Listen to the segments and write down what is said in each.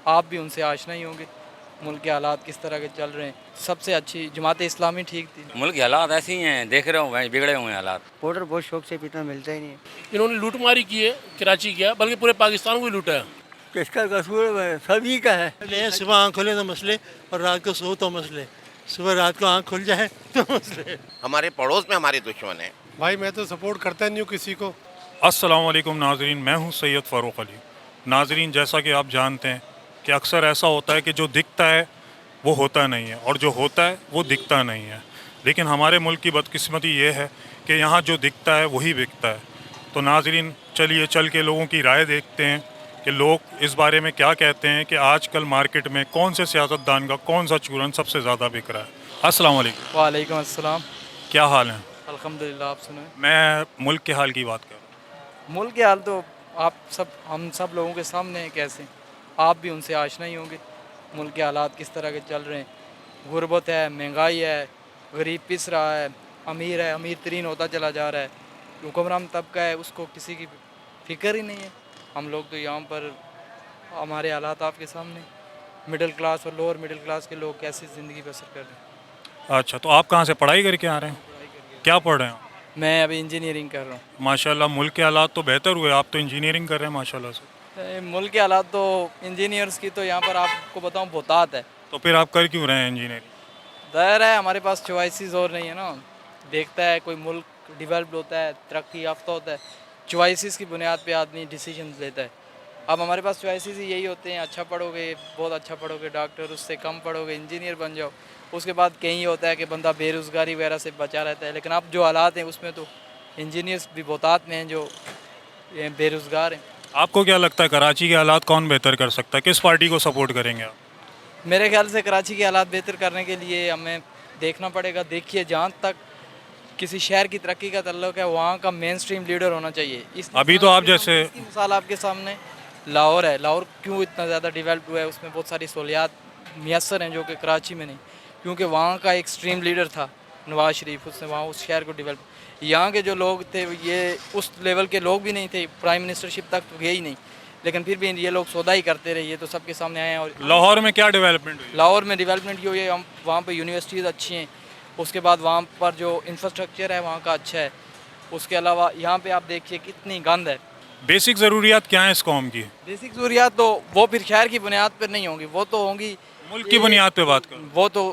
आप भी उनसे आशना ही होंगे, मुल्क के हालात किस तरह के चल रहे हैं। सबसे अच्छी जमात इस्लामी ठीक थी। मुल्क के हालात ऐसे ही हैं, देख रहे हो भाई, बिगड़े हुए हैं हालात। पाउडर बहुत शौक से पीता, मिलता ही नहीं है। इन्होंने लूटमारी की है, कराची किया, बल्कि पूरे पाकिस्तान को ही लूटा है। किसका कसूर है? सभी का है। सुबह आँख खोले तो मसले और रात को सो तो मसले, सुबह रात को आँख खुल जाए तो मसले। हमारे पड़ोस में हमारे दुश्मन है। भाई मैं तो सपोर्ट करता नहीं हूँ किसी को। अस्सलाम वालेकुम नाजरीन, मैं हूं सैयद फ़ारूक अली। नाजरीन, जैसा कि आप जानते हैं कि अक्सर ऐसा होता है कि जो दिखता है वो होता नहीं है और जो होता है वो दिखता नहीं है। लेकिन हमारे मुल्क की बदकिस्मती ये है कि यहाँ जो दिखता है वही बिकता है। तो नाजरीन, चलिए चल के लोगों की राय देखते हैं कि लोग इस बारे में क्या कहते हैं कि आजकल मार्केट में कौन से सियासतदान का कौन सा चूरन सबसे ज़्यादा बिक रहा है। अस्सलाम वालेकुम। वालेकुम अस्सलाम। क्या हाल है? अल्हम्दुलिल्लाह, आप सुनाएं। मैं मुल्क के हाल की बात कर रहा हूँ। मुल्क के हाल तो हम सब लोगों के सामने हैं। कैसे आप भी उनसे आशना ही होंगे, मुल्क के हालात किस तरह के चल रहे हैं। गुर्बत है, महंगाई है, गरीब पिस रहा है, है अमीर तरीन होता चला जा रहा है। हुक्मरान तबका है, उसको किसी की फ़िक्र ही नहीं है। हम लोग तो यहाँ पर, हमारे हालात आपके सामने, मिडिल क्लास और लोअर मिडिल क्लास के लोग कैसे ज़िंदगी बसर कर रहे हैं। अच्छा, तो आप कहाँ से पढ़ाई करके आ रहे हैं? क्या पढ़ रहे हैं? मैं अभी इंजीनियरिंग कर रहा हूँ। माशाल्लाह, मुल्क के हालात तो बेहतर हुए, आप तो इंजीनियरिंग कर रहे हैं माशाल्लाह से। मुल्क के हालात तो, इंजीनियर्स की तो यहाँ पर आपको बताऊँ बहुतात है। तो फिर आप कर क्यों रहे हैं इंजीनियरिंग? ज़ाहिर है हमारे पास चॉइसेस और नहीं है ना। देखता है कोई मुल्क डिवेल्प होता है, तरक्की याफ्ता होता है, चॉइसेस की बुनियाद पे आदमी डिसीजन लेता है। अब हमारे पास चॉइसेस ही यही होते हैं, अच्छा पढ़ोगे, बहुत अच्छा पढ़ोगे डॉक्टर, उससे कम पढ़ोगे इंजीनियर बन जाओ। उसके बाद कहीं होता है कि बंदा बेरोज़गारी वगैरह से बचा रहता है। लेकिन अब जो हालात हैं उसमें तो इंजीनियर्स भी बहुतात में हैं जो बेरोज़गार हैं। आपको क्या लगता है कराची के हालात कौन बेहतर कर सकता है? किस पार्टी को सपोर्ट करेंगे आप? मेरे ख्याल से कराची के हालात बेहतर करने के लिए हमें देखना पड़ेगा। देखिए, जहाँ तक किसी शहर की तरक्की का तल्लुक है, वहाँ का मेन स्ट्रीम लीडर होना चाहिए। अभी तो आप जैसे इसकी मिसाल आपके सामने लाहौर है। लाहौर क्यों इतना ज़्यादा डेवलप हुआ है? उसमें बहुत सारी सहूलियात मैसर हैं जो कि कराची में नहीं, क्योंकि वहाँ का एक स्ट्रीम लीडर था नवाज शरीफ, उसने वहाँ उस शहर को डेवलप। यहाँ के जो लोग थे ये उस लेवल के लोग भी नहीं थे, प्राइम मिनिस्टरशिप तक तो गए ही नहीं, लेकिन फिर भी ये लोग सौदा ही करते रहे। ये तो सबके सामने आए हैं। और लाहौर में क्या डेवलपमेंट हुई? लाहौर में डेवलपमेंट की हुई है, हम वहाँ पर यूनिवर्सिटीज़ अच्छी हैं। उसके बाद वहाँ पर जो इंफ्रास्ट्रक्चर है वहाँ का अच्छा है। उसके अलावा यहाँ पे आप देखिए कितनी गंद है। बेसिक ज़रूरियात क्या हैं इस कौम की? बेसिक ज़रूरियात तो वो फिर शहर की बुनियाद पर नहीं होंगी, वो तो होंगी मुल्क की बुनियाद पे बात करो। वो तो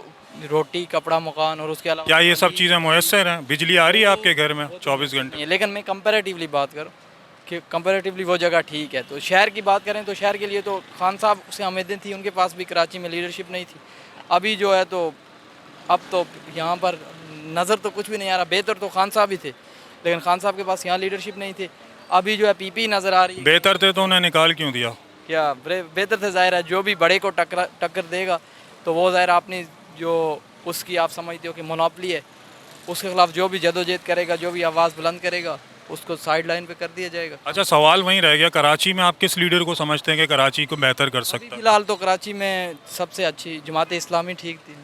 रोटी, कपड़ा, मकान, और उसके अलावा क्या ये सब चीज़ें मुयस्सर हैं? बिजली आ रही है आपके घर में 24 घंटे? लेकिन मैं कंपैरेटिवली बात करूँ कि कंपैरेटिवली वो जगह ठीक है। तो शहर की बात करें तो शहर के लिए तो खान साहब से उम्मीदें थी, उनके पास भी कराची में लीडरशिप नहीं थी। अभी जो है तो अब तो यहाँ पर नज़र तो कुछ भी नहीं आ रहा। बेहतर तो खान साहब ही थे, लेकिन खान साहब के पास यहाँ लीडरशिप नहीं थी। अभी जो है पीपी नज़र आ रही है। बेहतर थे तो उन्हें निकाल क्यों दिया? क्या बेहतर थे? ज़ाहिर है जो भी बड़े को टक्कर देगा तो वो ज़ाहिर अपनी जो उसकी आप समझते हो कि मोनोपली है, उसके खिलाफ जो भी जदोजहद करेगा, जो भी आवाज़ बुलंद करेगा, उसको साइड लाइन पे कर दिया जाएगा। अच्छा, सवाल वहीं रह गया, कराची में आप किस लीडर को समझते हैं कि कराची को बेहतर कर सकता है? फिलहाल तो कराची में सबसे अच्छी जमात इस्लामी ठीक थी।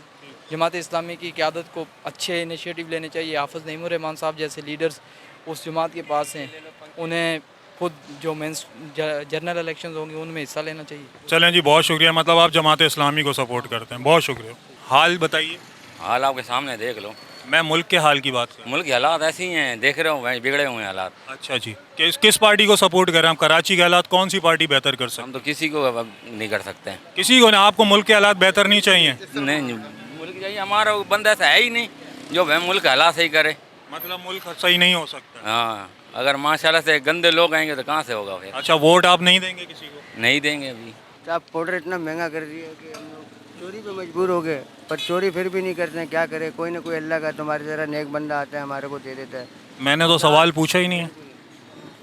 जमात इस्लामी की क़यादत को अच्छे इनिशिएटिव लेने चाहिए। हाफ़िज़ नईमुर रहमान साहब जैसे लीडर्स उस जमात के पास हैं, उन्हें खुद जो मेन जनरल इलेक्शंस होंगे उनमें हिस्सा लेना चाहिए। चलें जी, बहुत शुक्रिया। मतलब आप जमात इस्लामी को सपोर्ट करते हैं, बहुत शुक्रिया। हाल बताइए। हाल आपके सामने देख लो। मैं मुल्क के हाल की बात कर रहा हूँ। मुल्क के हालात ऐसे ही हैं, देख रहे हो भाई, बिगड़े हुए हैं हालात। अच्छा जी, किस पार्टी को सपोर्ट कर रहे हैं आप? कराची के हालात कौन सी पार्टी बेहतर कर सकती हम तो किसी को अब नहीं कर सकते हैं। है? किसी को ना, आपको मुल्क के हालात बेहतर नहीं चाहिए? नहीं, मुल्क चाहिए हमारा, बंदा ऐसा है ही नहीं जो भाई मुल्क के हालात सही करे। मतलब मुल्क सही नहीं हो सकता? हाँ, अगर माशाल्लाह से गंदे लोग आएंगे तो कहाँ से होगा फिर? अच्छा, वोट आप नहीं देंगे किसी को? नहीं देंगे अभी। आप पाउडर इतना महंगा कर दिया कि हम लोग चोरी पे मजबूर हो गए, पर चोरी फिर भी नहीं करते हैं। क्या करें, कोई ना कोई अल्लाह का तुम्हारे जरा नेक बंदा आता है, हमारे को दे देता है। मैंने तो सवाल पूछा ही नहीं है।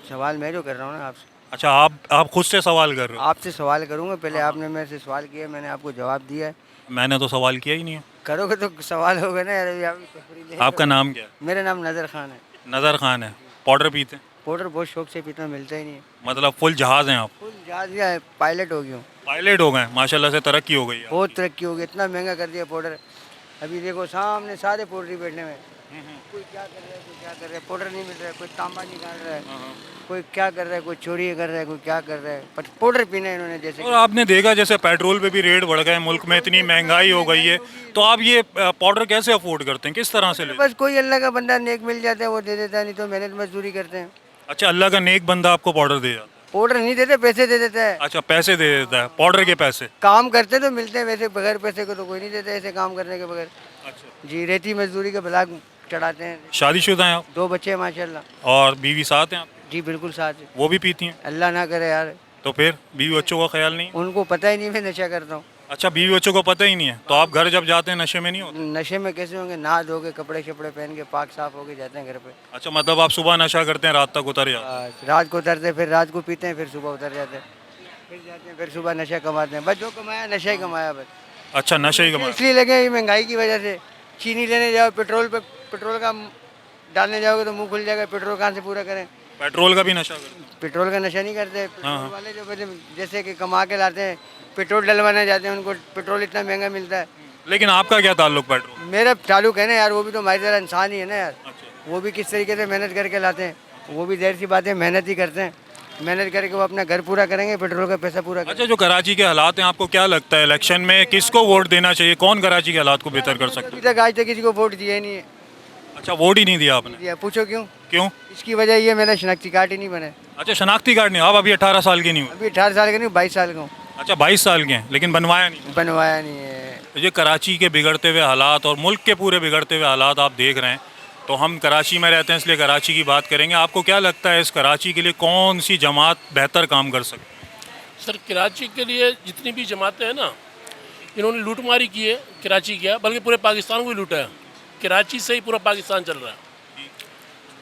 सवाल मैं जो कर रहा हूँ ना आपसे। अच्छा, आप खुद से सवाल कर रहे हो? आपसे सवाल करूँगा, पहले आपने मेरे से सवाल किया, मैंने आपको जवाब दिया है। मैंने तो सवाल किया ही नहीं है। करोगे तो सवाल होगा ना यार। अभी आप तफरीह ले रहे हो। आपका नाम क्या है? मेरा नाम नज़र खान है। नज़र खान है। पाउडर पीते हैं? पाउडर बहुत शौक से पीता, मिलता ही नहीं है। मतलब फुल जहाज़ हैं आप? फुल जहाज गया है, पायलट हो गया हूँ। पायलट हो गए, माशाल्लाह से तरक्की हो गई है। बहुत तरक्की हो गई, इतना महंगा कर दिया पाउडर। अभी देखो सामने सारे पाउडर बैठने में कोई क्या कर रहा है, कोई क्या कर रहा है, पाउडर नहीं मिल रहा है, कोई तांबा निकाल रहा है, कोई क्या कर रहा है, कोई चोरी कर रहा है, कोई क्या कर रहा है, पर पाउडर पीना है इन्होंने जैसे और आपने देखा जैसे पेट्रोल पे भी रेट बढ़ गए, मुल्क में इतनी महंगाई हो गई है, तो आप ये पाउडर कैसे अफोर्ड करते हैं, किस तरह से लेते हैं? बस कोई अल्लाह का बंदा नेक मिल जाता है वो दे देता है, नहीं तो मेहनत मजदूरी करते हैं। अच्छा, अल्लाह का नेक बंदा आपको पाउडर दे जाता है? पाउडर नहीं देते, पैसे दे देता है। अच्छा, पैसे दे देता है, पाउडर के पैसे। काम करते तो मिलते हैं, वैसे बगैर पैसे को तो कोई नहीं देता ऐसे काम करने के बगैर। अच्छा, जी, रेती मजदूरी का ब्लाक चढ़ाते हैं। शादीशुदा हैं आप? 2 बच्चे हैं माशाल्लाह। और बीवी साथ हैं आप? जी बिल्कुल साथ है। वो भी पीती हैं? अल्लाह ना करे यार, तो फिर बीवी बच्चों का ख्याल नहीं? उनको पता ही नहीं मैं नशा करता हूँ। अच्छा, बीवी बच्चों को पता ही नहीं है, तो आप घर जब जाते हैं नशे में नहीं होते? नशे में कैसे होंगे, नहा धो के कपड़े शपड़े पहन के पाक साफ होके जाते हैं घर पे। अच्छा, मतलब आप सुबह नशा करते हैं, रात तक उतर जाते हैं? रात को उतरते, फिर रात को पीते हैं, फिर सुबह उतर जाते हैं, फिर जाते हैं, फिर सुबह नशा कमाते हैं। बस जो कमाया नशा ही कमाया बस। अच्छा, नशे ही कमा। इसलिए लगे ये महंगाई की वजह से। चीनी लेने जाओ, पेट्रोल का डालने जाओगे तो मुंह खुल जाएगा, पेट्रोल कहाँ से पूरा करें। पेट्रोल का भी नशा करते हैं? पेट्रोल का नशा नहीं करते। पेट्रोल हाँ। वाले जो जैसे कि कमा के लाते हैं, पेट्रोल डलवाने जाते हैं, उनको पेट्रोल इतना महंगा मिलता है। लेकिन आपका क्या ताल्लुक पेट्रोल? मेरा चालू है ना यार, वो भी तो हमारी तरह इंसान ही है ना यार। अच्छा। वो भी किस तरीके से मेहनत करके लाते हैं, वो भी देर सी बात है, मेहनत ही करते हैं। मेहनत करके वो अपना घर पूरा करेंगे, पेट्रोल का पैसा पूरा करेंगे। अच्छा, जो कराची के हालात हैं, आपको क्या लगता है इलेक्शन में किसको वोट देना चाहिए, कौन कराची के हालात को बेहतर कर सकता अभी है? तक आज तक किसी को वोट दिया ही नहीं है। अच्छा, वोट ही नहीं दिया आपने? दिया, पूछो क्यों? क्यों? इसकी वजह ये मेरा शनाख्ती कार्ड ही नहीं बने। अच्छा, शनाख्ती कार्ड नहीं, आप अभी 18 साल के नहीं हुए? अभी 18 साल का नहीं, 22 साल का हूँ। अच्छा, 22 साल के हैं, लेकिन बनवाया नहीं? बनवाया नहीं है। तो ये कराची के बिगड़ते हुए हालात और मुल्क के पूरे बिगड़ते हुए हालात आप देख रहे हैं, तो हम कराची में रहते हैं इसलिए कराची की बात करेंगे। आपको क्या लगता है इस कराची के लिए कौन सी जमात बेहतर काम कर सकती है? सर, कराची के लिए जितनी भी जमातें हैं ना, इन्होंने लूटमारी की है, कराची किया, बल्कि पूरे पाकिस्तान को ही लूटा है। कराची से ही पूरा पाकिस्तान चल रहा है।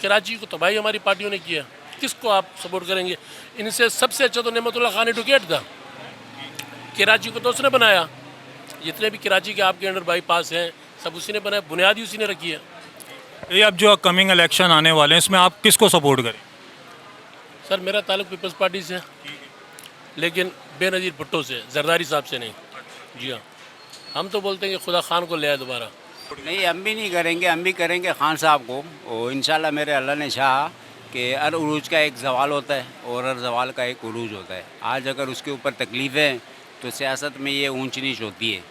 कराची को तबाही हमारी पार्टियों ने किया, किसको आप सपोर्ट करेंगे? इनसे सबसे अच्छा तो नेमतुल्लाह खान एडवोकेट था, कराची को तो उसने बनाया। जितने भी कराची के आपके अंडर बाईपास हैं, सब उसी ने बनाया, बुनियादी उसी ने रखी है। ये अब जो कमिंग इलेक्शन आने वाले हैं, इसमें आप किसको सपोर्ट करें? सर, मेरा ताल्लुक पीपल्स पार्टी से है, लेकिन बेनज़ीर भुट्टो से, जरदारी साहब से नहीं। जी हाँ, हम तो बोलते हैं कि खुदा खान को ले आए दोबारा। नहीं, हम भी नहीं करेंगे, हम भी करेंगे खान साहब को। और इंशाल्लाह मेरे अल्लाह ने चाहा कि हर उरूज का एक जवाल होता है और हर जवाल का एक उरूज होता है। आज अगर उसके ऊपर तकलीफ़ें, तो सियासत में ये ऊंच नीच होती है।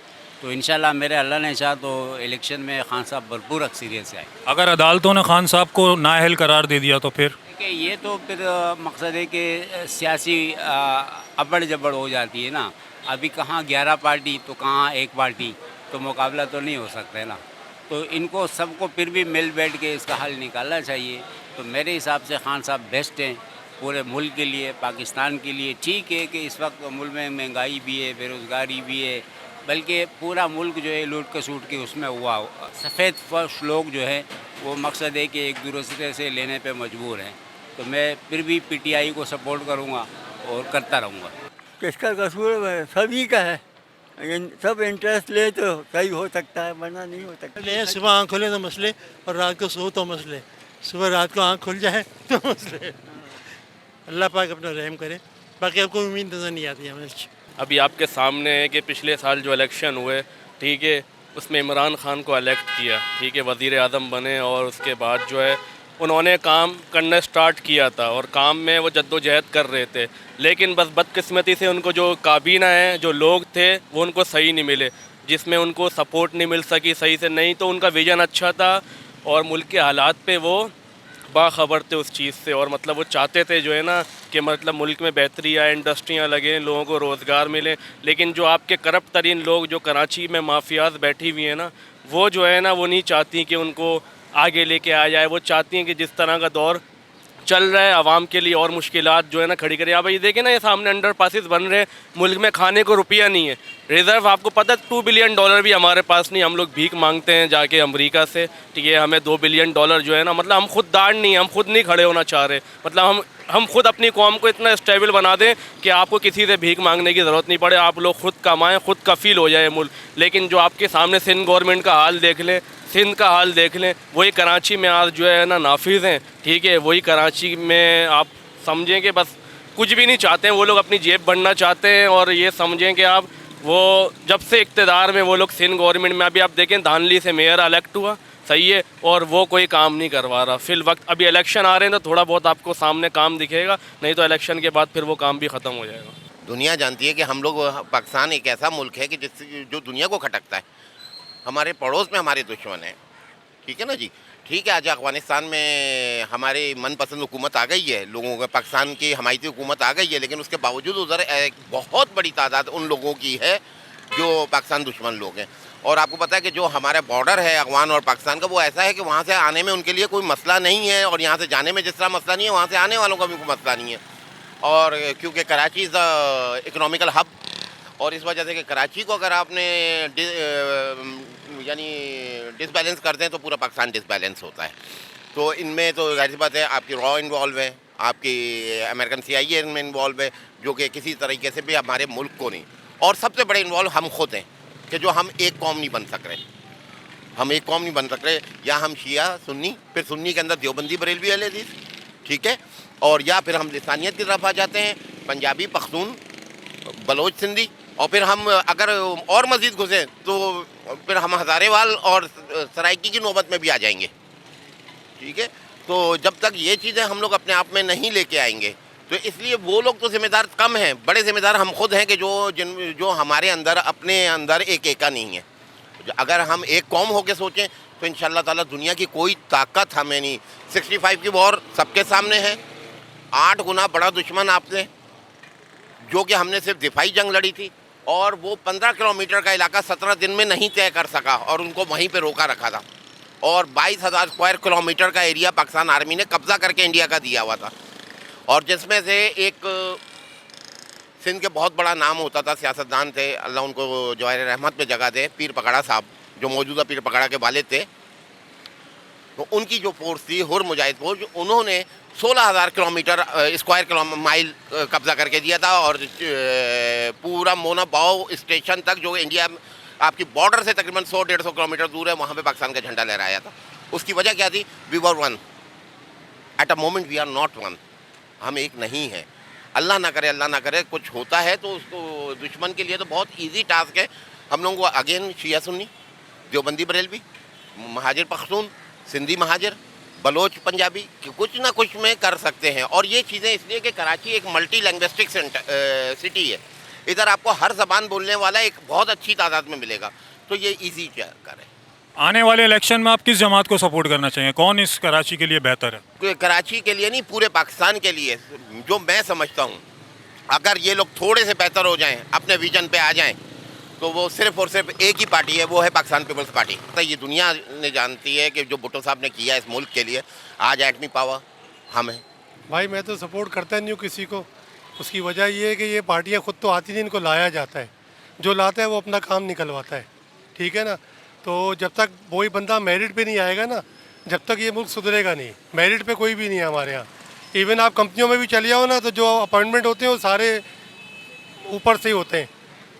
तो इंशाल्लाह मेरे अल्लाह ने चाहा तो इलेक्शन में खान साहब भरपूर अक्सरियत से आए। अगर अदालतों ने खान साहब को नाअहल करार दे दिया तो फिर? देखिए, ये तो फिर मकसद है कि सियासी अबड़ जबड़ हो जाती है ना। अभी कहाँ 11 पार्टी तो कहाँ एक पार्टी, तो मुकाबला तो नहीं हो सकता है ना। तो इनको सबको फिर भी मिल बैठ के इसका हल निकालना चाहिए। तो मेरे हिसाब से खान साहब बेस्ट हैं पूरे मुल्क के लिए, पाकिस्तान के लिए। ठीक है कि इस वक्त मुल्क में महंगाई भी है, बेरोज़गारी भी है, बल्कि पूरा मुल्क जो है लूट खसूट के उसमें हुआ। सफ़ेद फर्श लोग जो है वो मकसद है कि एक दूसरे से लेने पे मजबूर हैं। तो मैं फिर भी पीटीआई को सपोर्ट करूँगा और करता रहूँगा। किसका कसूर है? सभी का है, लेकिन सब इंटरेस्ट ले तो सही हो सकता है, वरना नहीं हो सकता। ले सुबह आँख खुले तो मसले, और रात को सो तो मसले। सुबह रात को आँख खुल जाए तो मसले। अल्लाह पाक अपना रहम करे, बाकी आपको उम्मीद नज़र नहीं आती हमें। अभी आपके सामने है कि पिछले साल जो इलेक्शन हुए, ठीक है, उसमें इमरान खान को इलेक्ट किया, ठीक है, वज़ीर आज़म बने, और उसके बाद जो है उन्होंने काम करना स्टार्ट किया था और काम में वो जद्दोजहद कर रहे थे। लेकिन बस बदकिस्मती से उनको जो काबीना है, जो लोग थे, वो उनको सही नहीं मिले, जिसमें उनको सपोर्ट नहीं मिल सकी सही से। नहीं तो उनका विज़न अच्छा था और मुल्क के हालात पे वो बाखबर थे उस चीज़ से, और मतलब वो चाहते थे जो है ना कि मतलब मुल्क में बेहतरी आए, इंडस्ट्रियाँ लगें, लोगों को रोज़गार मिले। लेकिन जो आपके करप्ट तरीन लोग जो कराची में माफियाज बैठी हुई हैं ना, वो जो है ना वो नहीं चाहती कि उनको आगे लेके आ जाए। वो चाहती हैं कि जिस तरह का दौर चल रहा है आवाम के लिए और मुश्किलात जो है ना खड़ी करें। आप ये देखें ना, ये सामने अंडर पासिस बन रहे हैं, मुल्क में खाने को रुपया नहीं है। रिज़र्व आपको पता है $2 बिलियन भी हमारे पास नहीं, हम लोग भीख मांगते हैं जाके अमेरिका से, ठीक है। हमें $2 बिलियन जो है ना, मतलब हम खुद दाढ़ नहीं, हम खुद नहीं खड़े होना चाह रहे। मतलब हम खुद अपनी कौम को इतना स्टेबल बना दें कि आपको किसी से भीख मांगने की ज़रूरत नहीं पड़े, आप लोग खुद कमाएँ, खुद कफ़ील हो जाए मुल्क। लेकिन जो आपके सामने सिंध गवर्नमेंट का हाल देख लें, सिंध का हाल देख लें, वही कराची में आज जो है ना नाफिज हैं, ठीक है। वही कराची में आप समझें कि बस कुछ भी नहीं चाहते हैं, वो लोग अपनी जेब बढ़ना चाहते हैं। और ये समझें कि आप वो जब से इक़्तिदार में वो लोग सिंध गवर्नमेंट में, अभी आप देखें धानली से मेयर इलेक्ट हुआ, सही है, और वो कोई काम नहीं करवा रहा। फिल वक्त अभी इलेक्शन आ रहे हैं तो थोड़ा बहुत आपको सामने काम दिखेगा, नहीं तो इलेक्शन के बाद फिर वो काम भी ख़त्म हो जाएगा। दुनिया जानती है कि हम लोग, पाकिस्तान एक ऐसा मुल्क है कि जिससे जो दुनिया को खटकता है। हमारे पड़ोस में हमारे दुश्मन हैं, ठीक है ना जी। ठीक है, आज अफगानिस्तान में हमारी मनपसंद हुकूमत आ गई है, लोगों का पाकिस्तान की हमायती हुकूमत आ गई है, लेकिन उसके बावजूद उधर एक बहुत बड़ी तादाद उन लोगों की है जो पाकिस्तान दुश्मन लोग हैं। और आपको पता है कि जो हमारा बॉर्डर है अफगान और पाकिस्तान का, वो ऐसा है कि वहाँ से आने में उनके लिए कोई मसला नहीं है, और यहाँ से जाने में जिस तरह मसला नहीं है, वहाँ से आने वालों का भी कोई मसला नहीं है। और क्योंकि कराची इज़ इकोनॉमिकल हब, और इस वजह से कि कराची को अगर आपने यानी डिसबैलेंस करते हैं तो पूरा पाकिस्तान डिसबैलेंस होता है। तो इनमें तो जाहिर सी बात है आपकी रॉ इन्वॉल्व है, आपकी अमेरिकन CIA इनमें इन्वॉल्व है, जो कि किसी तरीके से भी हमारे मुल्क को नहीं, और सबसे बड़े इन्वॉल्व हम खुद हैं कि जो हम एक कौम नहीं बन सक रहे, हम एक कौम नहीं बन सक रहे। या हम शिया सुन्नी, फिर सुन्नी के अंदर देवबंदी बरेलवी अहले हदीस, ठीक है, और या फिर हम लिसानियत की तरफ आ जाते हैं, पंजाबी, पख्तून, बलोच, सिंधी, और फिर हम अगर और मज़ीद घुसें तो फिर हम हज़ारेवाल और सराइकी की नौबत में भी आ जाएंगे, ठीक है। तो जब तक ये चीज़ें हम लोग अपने आप में नहीं लेके आएंगे, तो इसलिए वो लोग तो जिम्मेदार कम हैं, बड़े जिम्मेदार हम खुद हैं कि जो हमारे अंदर अपने अंदर एक एका नहीं है। अगर हम एक कौम होकर सोचें तो इंशाअल्लाह ताला दुनिया की कोई ताकत हमें नहीं। 65 की वॉर सबके सामने है, 8 गुना बड़ा दुश्मन आपने, जो कि हमने सिर्फ दिफाई जंग लड़ी थी, और वो 15 किलोमीटर का इलाका 17 दिन में नहीं तय कर सका, और उनको वहीं पे रोका रखा था। और 22,000 स्क्वायर किलोमीटर का एरिया पाकिस्तान आर्मी ने कब्जा करके इंडिया का दिया हुआ था, और जिसमें से एक सिंध के बहुत बड़ा नाम होता था, सियासतदान थे, अल्लाह उनको जवाहिर रहमत में जगह दे, पीर पकड़ा साहब, जो मौजूदा पीर पकड़ा के वालिद थे। तो उनकी जो फोर्स थी, हुर मुजाहिद फोर्स, उन्होंने 16,000 किलोमीटर स्क्वायर माइल कब्जा करके दिया था, और पूरा मोनाबाव स्टेशन तक, जो इंडिया आपकी बॉर्डर से तकरीबन 100-150 किलोमीटर दूर है, वहाँ पे पाकिस्तान का झंडा लहराया था। उसकी वजह क्या थी? We were one, at a moment we are not one, हम एक नहीं हैं। अल्लाह ना करे कुछ होता है तो उसको दुश्मन के लिए तो बहुत ईजी टास्क है। हम लोगों को अगेन शिया Sunni, Deobandi Barelvi, Muhajir Pakhtun, Sindhi Muhajir, Bloch Punjabi, कुछ ना कुछ में कर सकते हैं। और ये चीज़ें इसलिए कि कराची एक मल्टी लैंग्विस्टिक सिटी है, इधर आपको हर ज़बान बोलने वाला एक बहुत अच्छी तादाद में मिलेगा, तो ये ईजी कर है। आने वाले इलेक्शन में आप किस जमात को सपोर्ट करना चाहिए? कौन इस कराची के लिए बेहतर है? कराची के लिए नहीं, पूरे पाकिस्तान के लिए जो मैं समझता हूँ, अगर ये लोग थोड़े से बेहतर हो जाएं, अपने विजन पे आ जाएं, तो वो सिर्फ और सिर्फ एक ही पार्टी है, वो है पाकिस्तान पीपल्स पार्टी। तो ये दुनिया ने जानती है कि जो भुट्टो साहब ने किया इस मुल्क के लिए, आज एटमी पावर हम हैं। भाई मैं तो सपोर्ट करता नहीं हूँ किसी को। उसकी वजह ये है कि ये पार्टियाँ खुद तो आती नहीं, इनको लाया जाता है, जो लाता है वो अपना काम निकलवाता है, ठीक है ना। तो जब तक वही बंदा मेरिट पे नहीं आएगा ना, जब तक ये मुल्क सुधरेगा नहीं। मेरिट पे कोई भी नहीं है हमारे यहाँ। इवन आप कंपनियों में भी चले जाओ ना, तो जो अपॉइंटमेंट होते हैं वो सारे ऊपर से ही होते हैं,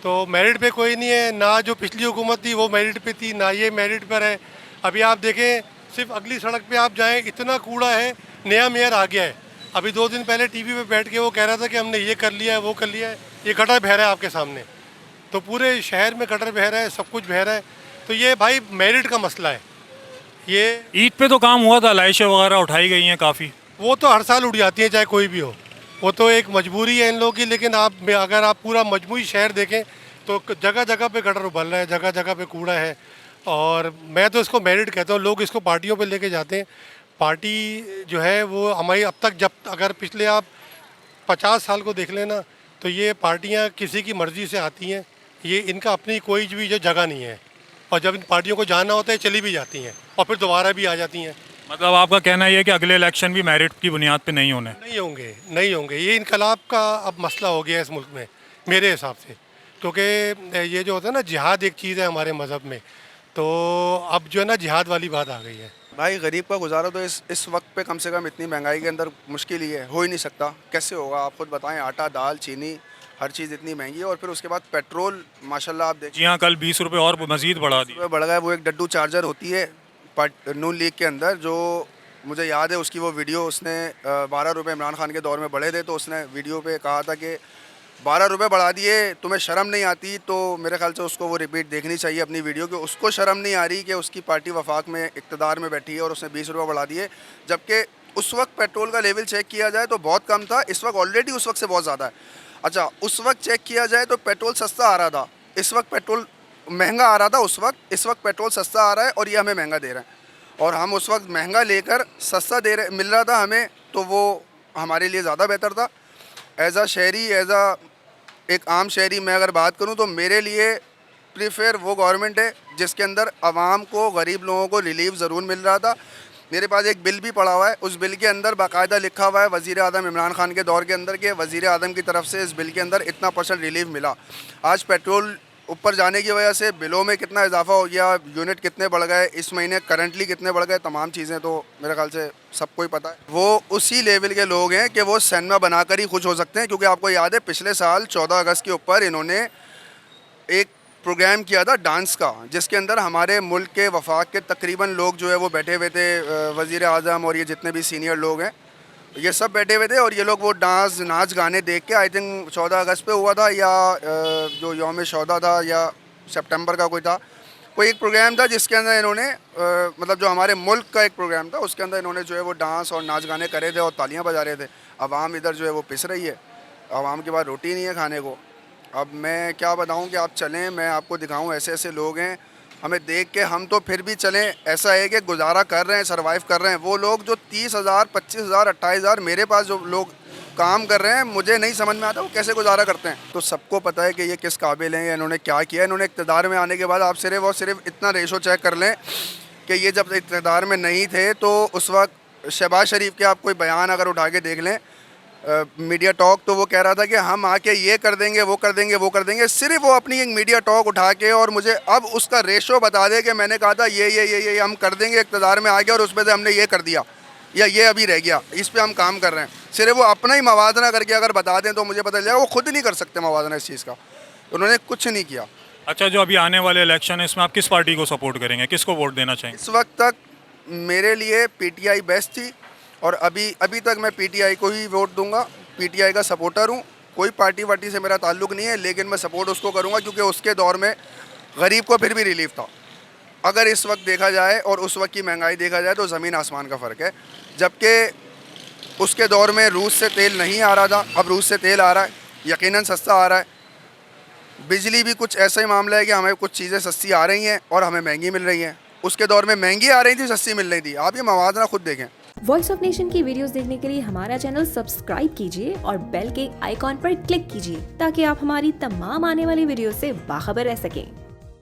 तो मेरिट पे कोई नहीं है। ना जो पिछली हुकूमत थी वो मेरिट पे थी, ना ये मेरिट पर है। अभी आप देखें, सिर्फ अगली सड़क पे आप जाएं, इतना कूड़ा है। नया मेयर आ गया है, अभी 2 दिन पहले टीवी पे बैठ के वो कह रहा था कि हमने ये कर लिया है, वो कर लिया है। ये गटर बह रहा है आपके सामने, तो पूरे शहर में गटर बह रहा है, सब कुछ बह रहा है। तो ये भाई मेरिट का मसला है। ये ईद पे तो काम हुआ था, लाइशें वगैरह उठाई गई हैं काफ़ी। वो तो हर साल उड़ जाती है, चाहे कोई भी हो, वो तो एक मजबूरी है इन लोगों की। लेकिन अगर आप पूरा मजमूई शहर देखें तो जगह जगह पे गटर उबल रहा है, जगह जगह पे कूड़ा है। और मैं तो इसको मेरिट कहता हूँ। लोग इसको पार्टियों पे लेके जाते हैं। पार्टी जो है वो हमारी अब तक, जब अगर पिछले आप 50 साल को देख लेना, तो ये पार्टियाँ किसी की मर्ज़ी से आती हैं। ये इनका अपनी कोई भी जो जगह नहीं है, और जब इन पार्टियों को जाना होता है चली भी जाती हैं, और फिर दोबारा भी आ जाती हैं। मतलब आपका कहना ये है कि अगले इलेक्शन भी मेरिट की बुनियाद पे नहीं होने? नहीं होंगे। ये इनकलाब का अब मसला हो गया है इस मुल्क में मेरे हिसाब से, क्योंकि ये जो होता है ना, जिहाद एक चीज़ है हमारे मज़हब में, तो अब जो है ना जिहाद वाली बात आ गई है। भाई गरीब का गुजारा तो इस वक्त पे कम से कम इतनी महंगाई के अंदर मुश्किल ही है, हो ही नहीं सकता। कैसे होगा आप खुद बताएं। आटा, दाल, चीनी, हर चीज़ इतनी महंगी है। और फिर उसके बाद पेट्रोल माशाल्लाह आप देखिए। जी हाँ, कल 20 रुपये और मज़ीद बढ़ा दी। बढ़ गया। वो एक डड्डू चार्जर होती है नून लीग के अंदर, जो मुझे याद है उसकी वो वीडियो उसने 12 रुपये इमरान खान के दौर में बढ़े थे, तो उसने वीडियो पे कहा था कि 12 रुपये बढ़ा दिए, तुम्हें शर्म नहीं आती? तो मेरे ख्याल से उसको वो रिपीट देखनी चाहिए अपनी वीडियो कि उसको शर्म नहीं आ रही कि उसकी पार्टी वफाक में इक़्तिदार में बैठी है और उसने 20 रुपये बढ़ा दिए, जबकि उस वक्त पेट्रोल का लेवल चेक किया जाए तो बहुत कम था, इस वक्त ऑलरेडी उस वक्त से बहुत ज़्यादा है। अच्छा, उस वक्त चेक किया जाए तो पेट्रोल सस्ता आ रहा था, इस वक्त पेट्रोल महंगा आ रहा था उस वक्त, इस वक्त पेट्रोल सस्ता आ रहा है और ये हमें महंगा दे रहा है। और हम उस वक्त महंगा लेकर सस्ता मिल रहा था हमें, तो वो हमारे लिए ज़्यादा बेहतर था। एज़ आ शहरी, एक आम शहरी मैं अगर बात करूं तो मेरे लिए प्रीफर वो गवर्नमेंट है जिसके अंदर आवाम को, गरीब लोगों को रिलीफ ज़रूर मिल रहा था। मेरे पास एक बिल भी पड़ा हुआ है, उस बिल के अंदर बाकायदा लिखा हुआ है वज़ीर आज़म इमरान खान के दौर के अंदर के वज़ीर आज़म की तरफ से इस बिल के अंदर इतना % रिलीफ मिला। आज पेट्रोल ऊपर जाने की वजह से बिलों में कितना इजाफा हो गया, यूनिट कितने बढ़ गए, इस महीने करंटली कितने बढ़ गए, तमाम चीज़ें तो मेरे ख्याल से सबको ही पता है। वो उसी लेवल के लोग हैं कि वो सिनेमा बनाकर ही खुश हो सकते हैं, क्योंकि आपको याद है पिछले साल 14 अगस्त के ऊपर इन्होंने एक प्रोग्राम किया था डांस का, जिसके अंदर हमारे मुल्क के वफाक के तकरीबन लोग जो है वो बैठे हुए थे, वज़ीर आज़म और ये जितने भी सीनियर लोग हैं ये सब बैठे हुए थे और ये लोग वो नाच गाने देख के, आई थिंक 14 अगस्त पे हुआ था या जो यौम शौदा था या सितंबर का कोई एक प्रोग्राम था जिसके अंदर इन्होंने मतलब जो हमारे मुल्क का एक प्रोग्राम था उसके अंदर इन्होंने जो है वो डांस और नाच गाने करे थे और तालियां बजा रहे थे। आवाम इधर जो है वो पिस रही है, आवाम के पास रोटी नहीं है खाने को। अब मैं क्या बताऊं कि आप चलें, मैं आपको दिखाऊं ऐसे ऐसे लोग हैं, हमें देख के हम तो फिर भी चलें, ऐसा है कि गुजारा कर रहे हैं, सर्वाइव कर रहे हैं। वो लोग जो 30,000, 25,000, 28,000 मेरे पास जो लोग काम कर रहे हैं, मुझे नहीं समझ में आता वो कैसे गुजारा करते हैं। तो सबको पता है कि ये किस काबिल हैं, इन्होंने क्या किया। इन्होंने इक़्तिदार में आने के बाद आप सिर्फ और सिर्फ इतना रेशो चेक कर लें कि ये जब इक़्तिदार में नहीं थे तो उस वक्त शहबाज शरीफ के आप कोई बयान अगर उठा के देख लें, मीडिया टॉक, तो वो कह रहा था कि हम आके ये कर देंगे, वो कर देंगे, वो कर देंगे। सिर्फ वो अपनी एक मीडिया टॉक उठा के और मुझे अब उसका रेशो बता दे कि मैंने कहा था ये हम कर देंगे इक़्तिदार में आ गया और उसमें से हमने ये कर दिया या ये अभी रह गया, इस पे हम काम कर रहे हैं। सिर्फ वो अपना ही मवाजना करके अगर बता दें तो मुझे पता चल जाएगा वो खुद नहीं कर सकते मवाजना इस चीज़ का, उन्होंने कुछ नहीं किया। अच्छा, जो अभी आने वाले इलेक्शन है इसमें आप किस पार्टी को सपोर्ट करेंगे, किसको वोट देना चाहेंगे? इस वक्त तक मेरे लिए PTI बेस्ट थी और अभी तक मैं PTI को ही वोट दूंगा। PTI का सपोर्टर हूँ, कोई पार्टी वार्टी से मेरा ताल्लुक़ नहीं है, लेकिन मैं सपोर्ट उसको करूँगा क्योंकि उसके दौर में गरीब को फिर भी रिलीफ था। अगर इस वक्त देखा जाए और उस वक्त की महंगाई देखा जाए तो ज़मीन आसमान का फ़र्क है। जबकि उसके दौर में रूस से तेल नहीं आ रहा था, अब रूस से तेल आ रहा है, यकीनन सस्ता आ रहा है। बिजली भी कुछ ऐसा ही मामला है कि हमें कुछ चीज़ें सस्ती आ रही हैं और हमें महंगी मिल रही हैं। उसके दौर में महंगी आ रही थी, सस्ती मिल रही थी। आप ये मवाजना खुद देखें। वॉइस ऑफ नेशन की वीडियोस देखने के लिए हमारा चैनल सब्सक्राइब कीजिए और बेल के आइकॉन पर क्लिक कीजिए ताकि आप हमारी तमाम आने वाली वीडियो से बाखबर रह सकें।